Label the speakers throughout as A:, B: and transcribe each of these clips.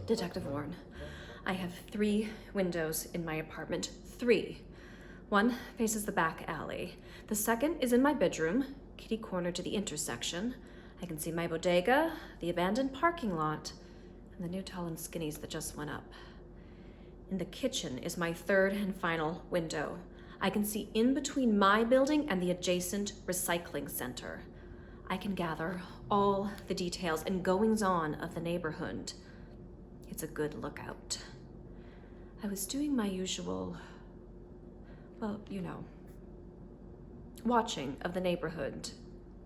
A: Detective Warren, I have 3 windows in my apartment. 3. One faces the back alley. The second is in my bedroom, kitty corner to the intersection. I can see my bodega, the abandoned parking lot, and the new Tall and Skinnies that just went up. In the kitchen is my 3rd and final window. I can see in between my building and the adjacent recycling center. I can gather all the details and goings-on of the neighborhood. It's a good lookout. I was doing my usual, well, you know, watching of the neighborhood.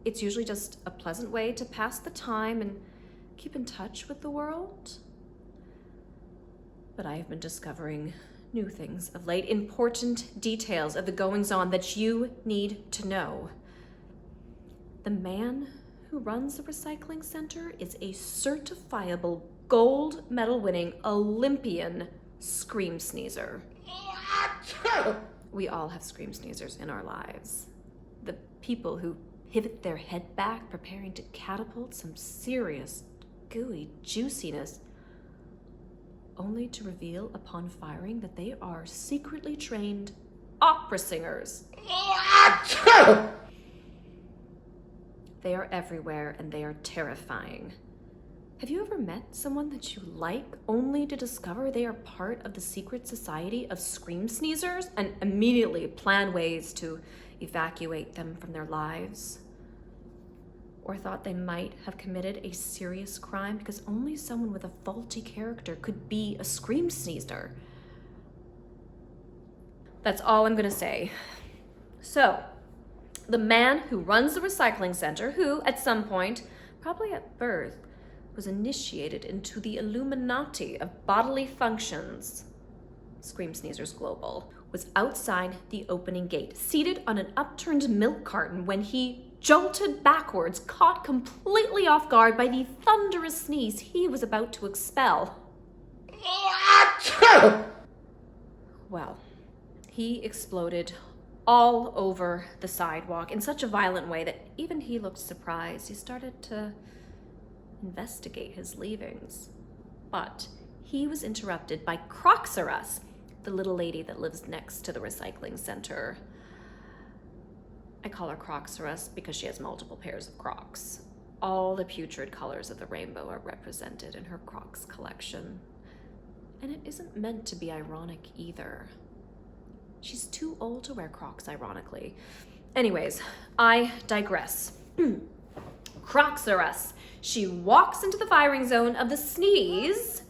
A: It's usually just a pleasant way to pass the time and keep in touch with the world. But I have been discovering new things of late, important details of the goings-on that you need to know. The man who runs the recycling center is a certifiable gold medal winning Olympian scream sneezer. We all have scream sneezers in our lives. The people who pivot their head back, preparing to catapult some serious, gooey juiciness, only to reveal upon firing that they are secretly trained opera singers. They are everywhere and they are terrifying. Have you ever met someone that you like only to discover they are part of the secret society of scream sneezers and immediately plan ways to evacuate them from their lives? Or thought they might have committed a serious crime because only someone with a faulty character could be a scream sneezer? That's all I'm gonna say. So, the man who runs the recycling center, who at some point, probably at birth, was initiated into the Illuminati of bodily functions, Scream Sneezers Global, was outside the opening gate, seated on an upturned milk carton when he jolted backwards, caught completely off guard by the thunderous sneeze he was about to expel. Well, he exploded all over the sidewalk in such a violent way that even he looked surprised. He started to investigate his leavings. But he was interrupted by Croxarus, the little lady that lives next to the recycling center. I call her Croxarus because she has multiple pairs of Crocs. All the putrid colors of the rainbow are represented in her Crocs collection. And it isn't meant to be ironic either. She's too old to wear Crocs, ironically. Anyways, I digress. Croxarus. She walks into the firing zone of the sneeze,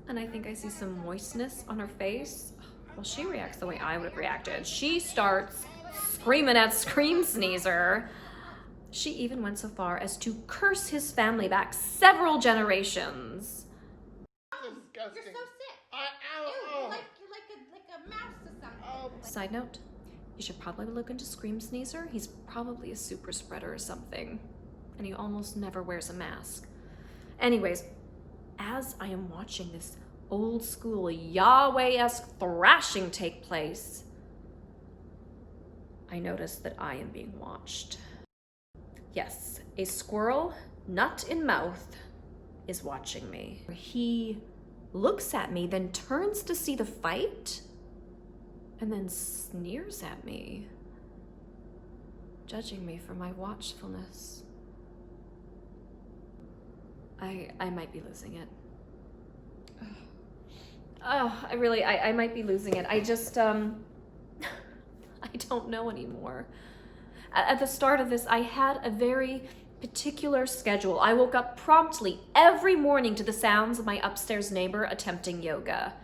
A: and I think I see some moistness on her face. Well, she reacts the way I would have reacted. She starts screaming at Scream Sneezer. She even went so far as to curse his family back several generations.
B: Disgusting.
C: You're so sick.
B: Ew,
C: You're like a mouse or something.
A: Side note, you should probably look into Scream Sneezer. He's probably a super spreader or something, and he almost never wears a mask. Anyways, as I am watching this old school Yahweh-esque thrashing take place, I notice that I am being watched. Yes, a squirrel, nut in mouth, is watching me. He looks at me, then turns to see the fight, and then sneers at me, judging me for my watchfulness. I might be losing it. Oh, I might be losing it. I just, I don't know anymore. At the start of this, I had a very particular schedule. I woke up promptly every morning to the sounds of my upstairs neighbor attempting yoga.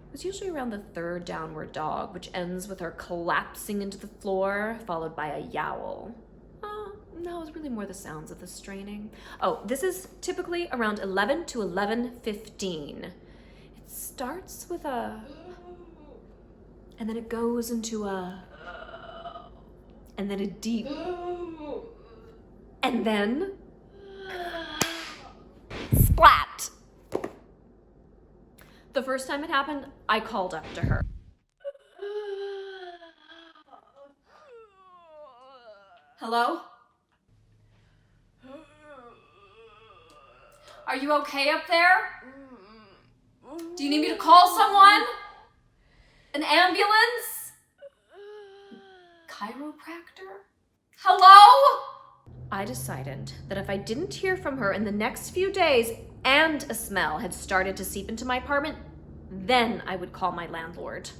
A: It was usually around the 3rd downward dog, which ends with her collapsing into the floor, followed by a yowl. No, it was really more the sounds of the straining. Oh, this is typically around 11 to 11:15. starts with a, and then it goes into a, and then a deep, and then splat. The first time it happened, I called up to her. Hello? Are you okay up there? Do you need me to call someone? An ambulance? Chiropractor? Hello? I decided that if I didn't hear from her in the next few days and a smell had started to seep into my apartment, then I would call my landlord.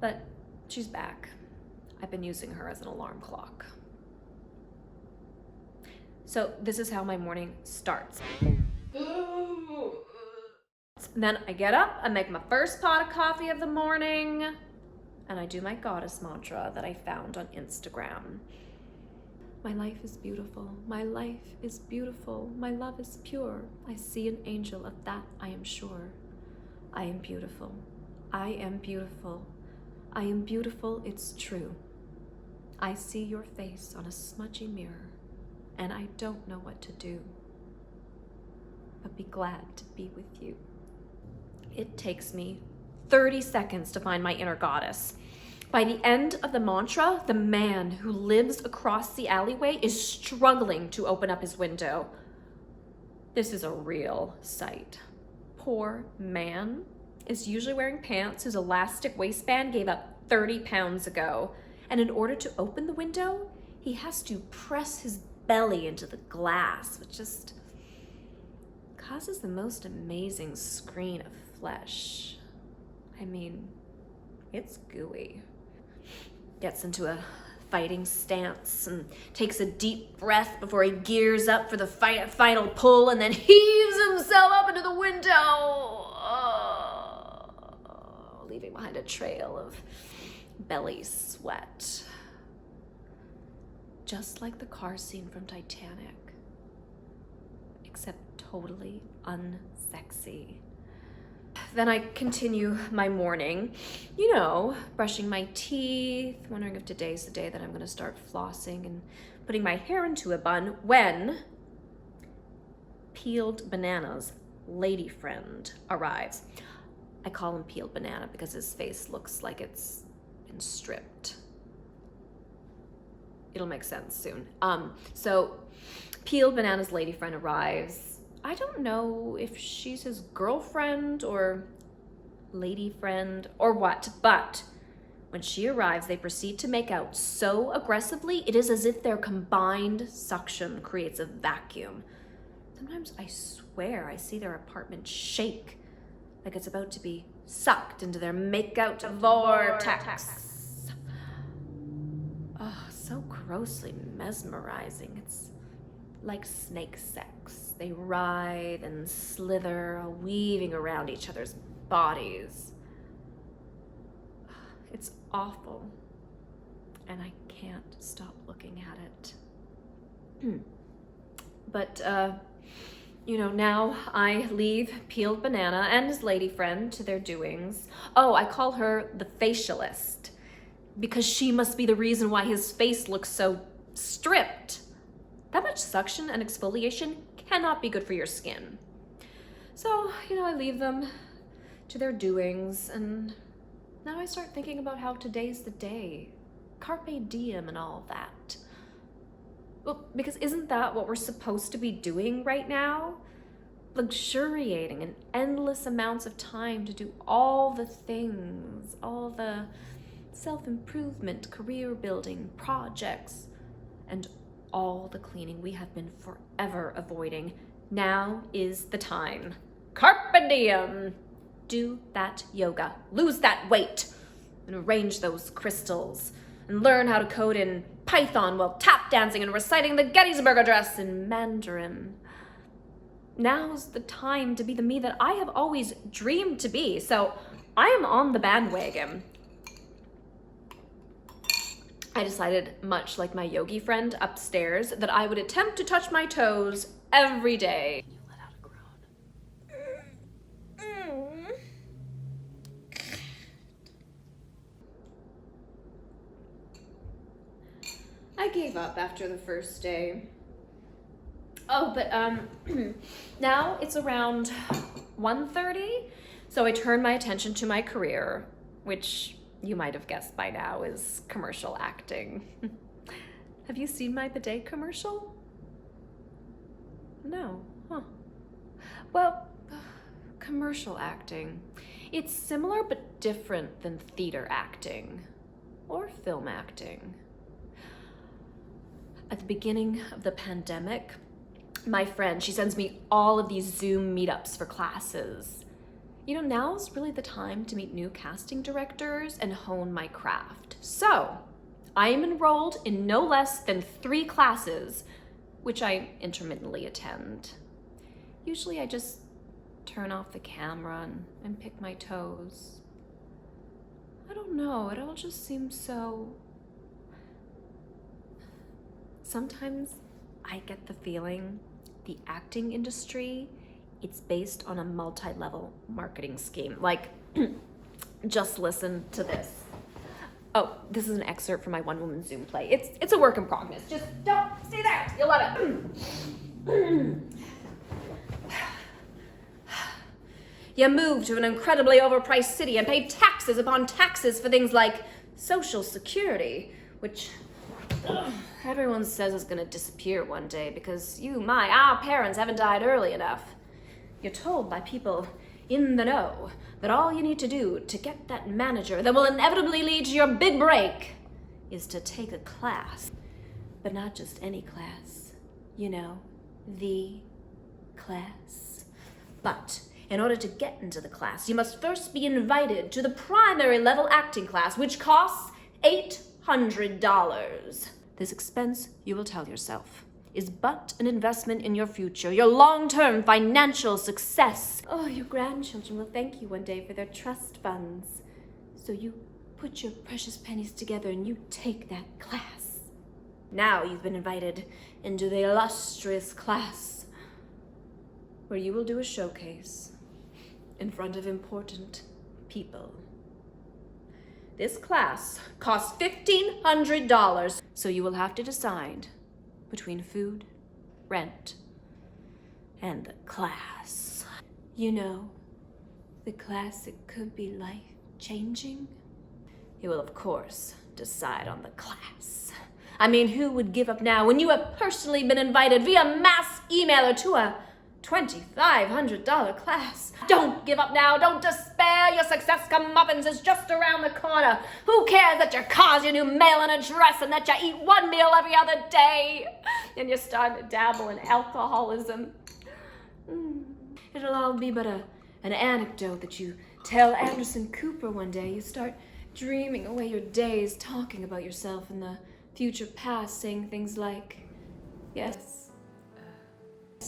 A: But she's back. I've been using her as an alarm clock. So this is how my morning starts. Then I get up, I make my first pot of coffee of the morning, and I do my goddess mantra that I found on Instagram. My life is beautiful. My life is beautiful. My love is pure. I see an angel, of that I am sure. I am beautiful. I am beautiful. I am beautiful, it's true. I see your face on a smudgy mirror, and I don't know what to do, but be glad to be with you. It takes me 30 seconds to find my inner goddess. By the end of the mantra, the man who lives across the alleyway is struggling to open up his window. This is a real sight. Poor man is usually wearing pants whose elastic waistband gave up 30 pounds ago. And in order to open the window, he has to press his belly into the glass, which just causes the most amazing screen of flesh. I mean, it's gooey. Gets into a fighting stance and takes a deep breath before he gears up for the final pull, and then heaves himself up into the window, leaving behind a trail of belly sweat. Just like the car scene from Titanic, except totally unsexy. Then I continue my morning, brushing my teeth, wondering if today's the day that I'm gonna start flossing and putting my hair into a bun, when Peeled Banana's lady friend arrives. I call him Peeled Banana because his face looks like it's been stripped. It'll make sense soon. So Peeled Banana's lady friend arrives. I don't know if she's his girlfriend or lady friend or what, but when she arrives, they proceed to make out so aggressively, it is as if their combined suction creates a vacuum. Sometimes I swear I see their apartment shake, like it's about to be sucked into their make-out vortex. Oh, so grossly mesmerizing. It's like snake sex. They writhe and slither, weaving around each other's bodies. It's awful, and I can't stop looking at it. But, now I leave Peeled Banana and his lady friend to their doings. Oh, I call her the facialist, because she must be the reason why his face looks so stripped. That much suction and exfoliation cannot be good for your skin. So, I leave them to their doings, and now I start thinking about how today's the day. Carpe diem and all that. Well, because isn't that what we're supposed to be doing right now? Luxuriating in endless amounts of time to do all the things, all the self-improvement, career building projects, and all the cleaning we have been forever avoiding. Now is the time. Carpe diem! Do that yoga, lose that weight, and arrange those crystals, and learn how to code in Python while tap dancing and reciting the Gettysburg Address in Mandarin. Now's the time to be the me that I have always dreamed to be, so I am on the bandwagon. I decided, much like my yogi friend upstairs, that I would attempt to touch my toes every day. You let out a groan. I gave up after the first day. Oh, but now it's around 1:30, so I turned my attention to my career, which you might have guessed by now is commercial acting. Have you seen my bidet commercial? No, huh? Well, commercial acting. It's similar but different than theater acting or film acting. At the beginning of the pandemic, my friend, she sends me all of these Zoom meetups for classes. You know, now's really the time to meet new casting directors and hone my craft. So, I am enrolled in no less than 3 classes, which I intermittently attend. Usually I just turn off the camera and pick my toes. I don't know, it all just seems so... Sometimes I get the feeling the acting industry, it's based on a multi-level marketing scheme. Like, just listen to this. Oh, this is an excerpt from my one-woman Zoom play. It's a work in progress. Just don't stay there. You'll love it. You moved to an incredibly overpriced city and paid taxes upon taxes for things like Social Security, which everyone says is gonna disappear one day because our parents haven't died early enough. You're told by people in the know that all you need to do to get that manager that will inevitably lead to your big break is to take a class. But not just any class, you know, the class. But in order to get into the class, you must first be invited to the primary level acting class, which costs $800. This expense, you will tell yourself, is but an investment in your future, your long-term financial success. Oh, your grandchildren will thank you one day for their trust funds. So you put your precious pennies together and you take that class. Now you've been invited into the illustrious class, where you will do a showcase in front of important people. This class costs $1,500, so you will have to decide between food, rent, and the class. You know, the class that could be life-changing. You will, of course, decide on the class. I mean, who would give up now when you have personally been invited via mass emailer to a $2,500 class? Don't give up now. Don't despair. Your success comeuppance is just around the corner. Who cares that your car's your new mailing address and that you eat one meal every other day and you're starting to dabble in alcoholism? It'll all be but an anecdote that you tell Anderson Cooper one day. You start dreaming away your days talking about yourself in the future past, saying things like, yes,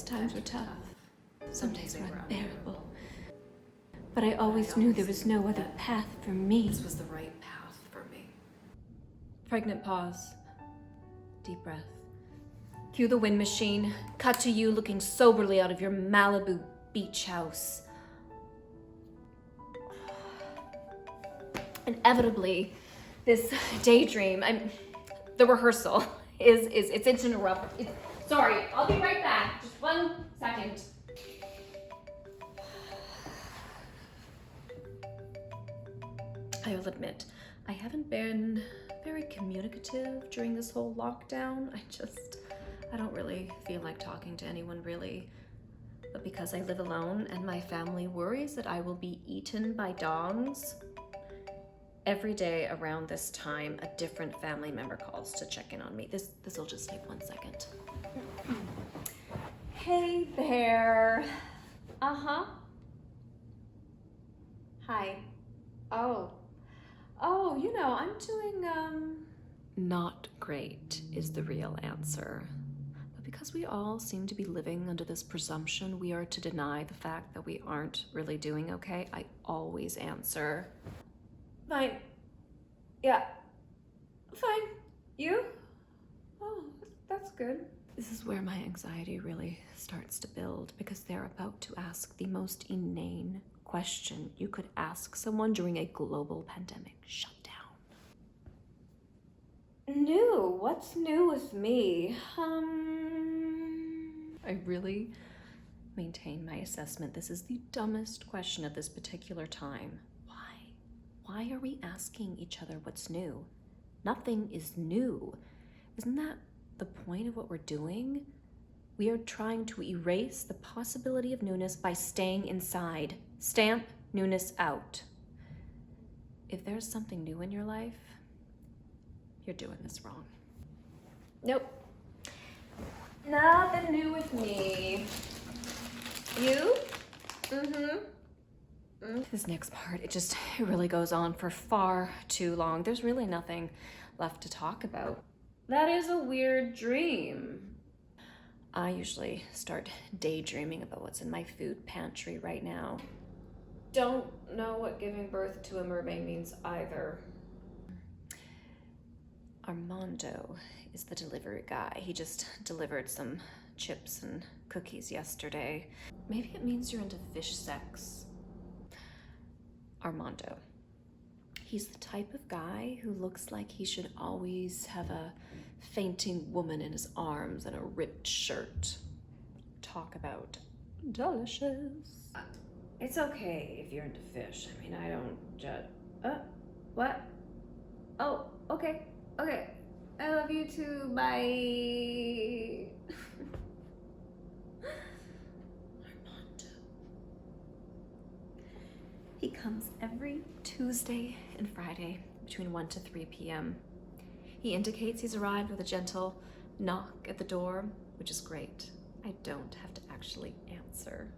A: times were tough. Some days were unbearable. But I always knew there was no other path for me.
D: This was the right path for me.
A: Pregnant pause. Deep breath. Cue the wind machine. Cut to you looking soberly out of your Malibu beach house. Inevitably, this daydream, the rehearsal it's interrupted. Sorry, I'll be right back. Just 1 second. I will admit, I haven't been very communicative during this whole lockdown. I don't really feel like talking to anyone really. But because I live alone and my family worries that I will be eaten by dogs, every day around this time, a different family member calls to check in on me. This will just take 1 second. Hey there. Uh-huh. Hi. Oh, you know, I'm doing, not great is the real answer. But because we all seem to be living under this presumption we are to deny the fact that we aren't really doing okay, I always answer, fine. Yeah. Fine. You? Oh, that's good. This is where my anxiety really starts to build, because they're about to ask the most inane question you could ask someone during a global pandemic shutdown. New? What's new with me? I really maintain my assessment. This is the dumbest question at this particular time. Why? Why are we asking each other what's new? Nothing is new. Isn't that the point of what we're doing? We are trying to erase the possibility of newness by staying inside. Stamp newness out. If there's something new in your life, you're doing this wrong. Nope. Nothing new with me. You? This next part, it really goes on for far too long. There's really nothing left to talk about. That is a weird dream. I usually start daydreaming about what's in my food pantry right now. Don't know what giving birth to a mermaid means either. Armando is the delivery guy. He just delivered some chips and cookies yesterday. Maybe it means you're into fish sex. Armando. He's the type of guy who looks like he should always have a fainting woman in his arms and a ripped shirt. Talk about delicious. It's okay if you're into fish. I mean, I don't judge. What? Oh, okay. Okay. I love you too. Bye. Armando. He comes every Tuesday and Friday between 1 to 3 p.m. He indicates he's arrived with a gentle knock at the door, which is great. I don't have to actually answer.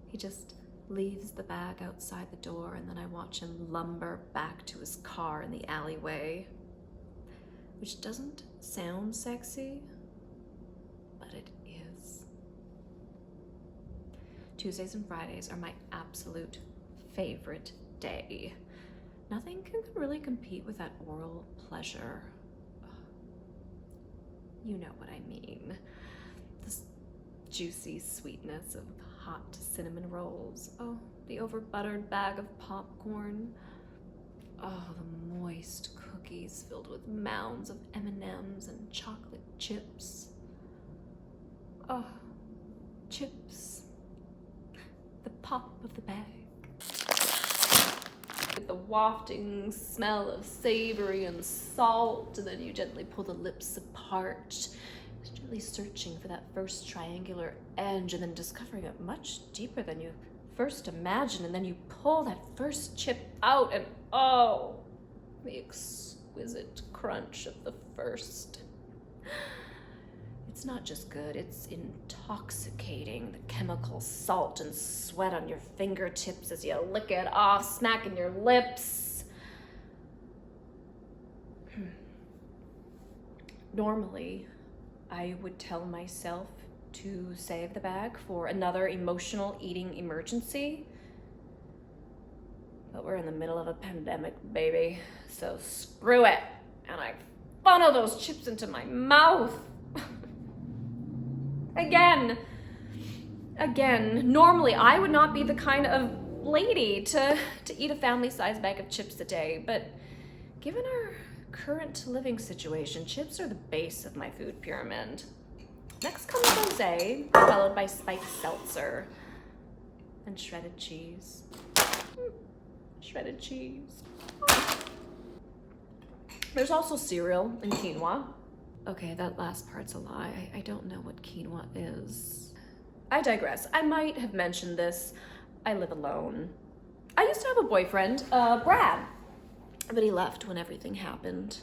A: He just leaves the bag outside the door, and then I watch him lumber back to his car in the alleyway, which doesn't sound sexy, but it is. Tuesdays and Fridays are my absolute favorite day. Nothing can really compete with that oral pleasure. You know what I mean. This juicy sweetness of hot cinnamon rolls. Oh, the over-buttered bag of popcorn. Oh, the moist cookies filled with mounds of M&Ms and chocolate chips. Oh, chips. The pop of the bag. With the wafting smell of savory and salt, and then you gently pull the lips apart, gently searching for that first triangular edge, and then discovering it much deeper than you first imagined, and then you pull that first chip out, and oh, the exquisite crunch of the first. It's not just good, it's intoxicating. The chemical salt and sweat on your fingertips as you lick it off, smacking your lips. Normally, I would tell myself to save the bag for another emotional eating emergency. But we're in the middle of a pandemic, baby, so screw it. And I funnel those chips into my mouth. Again, normally I would not be the kind of lady to eat a family-sized bag of chips a day, but given our current living situation, chips are the base of my food pyramid. Next comes rosé, followed by spiked seltzer, and shredded cheese. Shredded cheese. There's also cereal and quinoa. Okay, that last part's a lie. I don't know what quinoa is. I digress. I might have mentioned this. I live alone. I used to have a boyfriend, Brad, but he left when everything happened.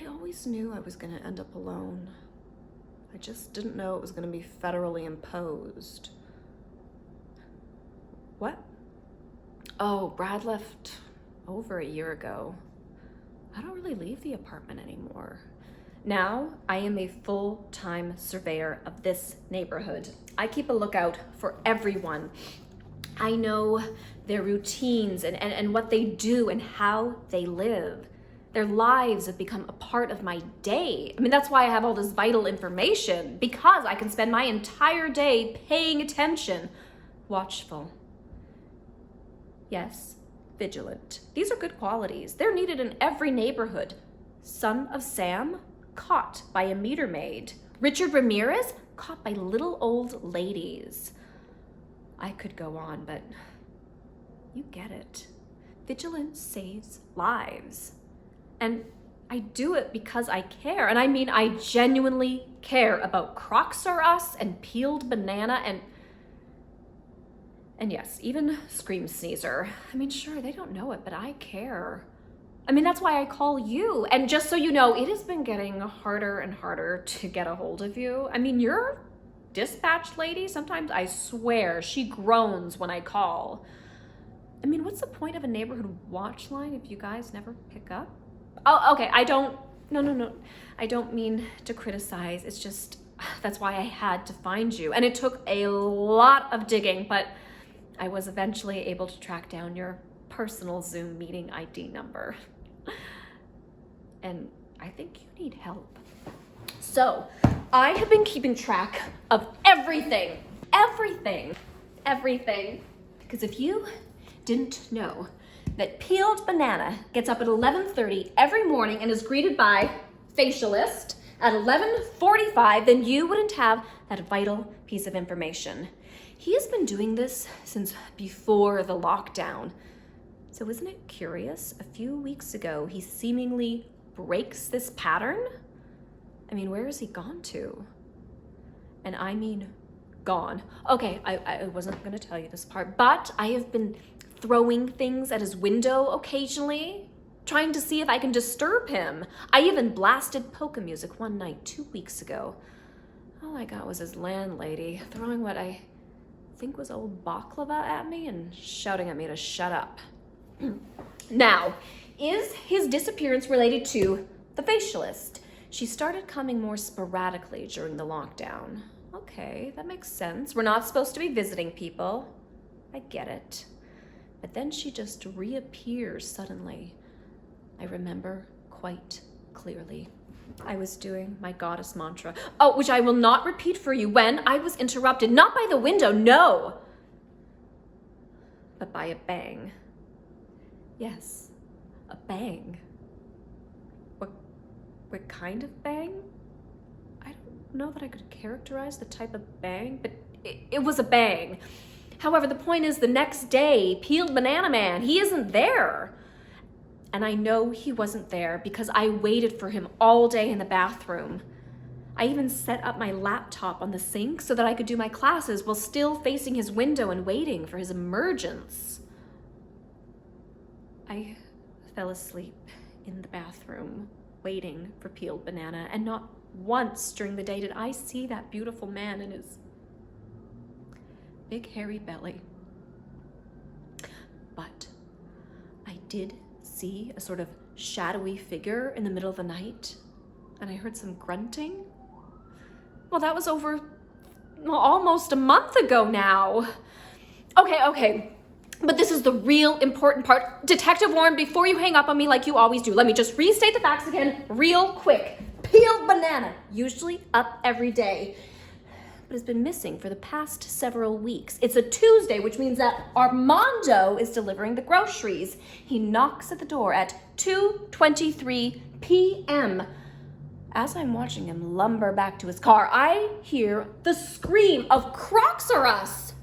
A: I always knew I was gonna end up alone. I just didn't know it was gonna be federally imposed. What? Oh, Brad left over a year ago. I don't really leave the apartment anymore. Now, I am a full-time surveyor of this neighborhood. I keep a lookout for everyone. I know their routines and what they do and how they live. Their lives have become a part of my day. I mean, that's why I have all this vital information, because I can spend my entire day paying attention, watchful. Yes, vigilant. These are good qualities. They're needed in every neighborhood. Son of Sam, caught by a meter maid. Richard Ramirez, caught by little old ladies. I could go on, but you get it. Vigilance saves lives. And I do it because I care. And I mean, I genuinely care about Crocs R Us and Peeled Banana and yes, even Scream Sneezer. I mean, sure, they don't know it, but I care. I mean, that's why I call you. And just so you know, it has been getting harder and harder to get a hold of you. I mean, your dispatch lady, sometimes I swear she groans when I call. I mean, what's the point of a neighborhood watch line if you guys never pick up? Oh, okay, no. I don't mean to criticize. It's just, that's why I had to find you. And it took a lot of digging, but I was eventually able to track down your personal Zoom meeting ID number. And I think you need help. So, I have been keeping track of everything. Because if you didn't know that Peeled Banana gets up at 11:30 every morning and is greeted by facialist at 11:45, then you wouldn't have that vital piece of information. He has been doing this since before the lockdown. So isn't it curious? A few weeks ago, he seemingly breaks this pattern. I mean, where has he gone to? And I mean, gone. Okay, I wasn't gonna tell you this part, but I have been throwing things at his window occasionally, trying to see if I can disturb him. I even blasted polka music one night 2 weeks ago. All I got was his landlady throwing what I think was old baklava at me and shouting at me to shut up. Now, is his disappearance related to the facialist? She started coming more sporadically during the lockdown. Okay, that makes sense. We're not supposed to be visiting people. I get it. But then she just reappears suddenly. I remember quite clearly. I was doing my goddess mantra, which I will not repeat for you, when I was interrupted, not by the window, no, but by a bang. Yes, a bang. What kind of bang? I don't know that I could characterize the type of bang, but it was a bang. However, the point is, the next day, Peeled Banana Man, he isn't there. And I know he wasn't there because I waited for him all day in the bathroom. I even set up my laptop on the sink so that I could do my classes while still facing his window and waiting for his emergence. I fell asleep in the bathroom, waiting for Peeled Banana, and not once during the day did I see that beautiful man in his big hairy belly. But I did see a sort of shadowy figure in the middle of the night, and I heard some grunting. Well, that was over almost a month ago now. Okay, but this is the real important part. Detective Warren, before you hang up on me like you always do, let me just restate the facts again real quick. Peeled Banana, usually up every day, but has been missing for the past several weeks. It's a Tuesday, which means that Armando is delivering the groceries. He knocks at the door at 2:23 p.m. As I'm watching him lumber back to his car, I hear the scream of Crocs R Us.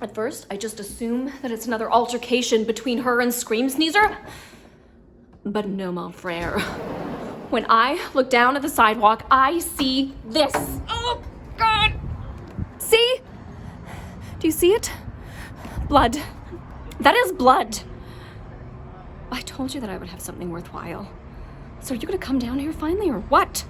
A: At first, I just assume that it's another altercation between her and Scream Sneezer. But no, mon frere. When I look down at the sidewalk, I see this. Oh, God! See? Do you see it? Blood. That is blood. I told you that I would have something worthwhile. So are you gonna come down here finally, or what?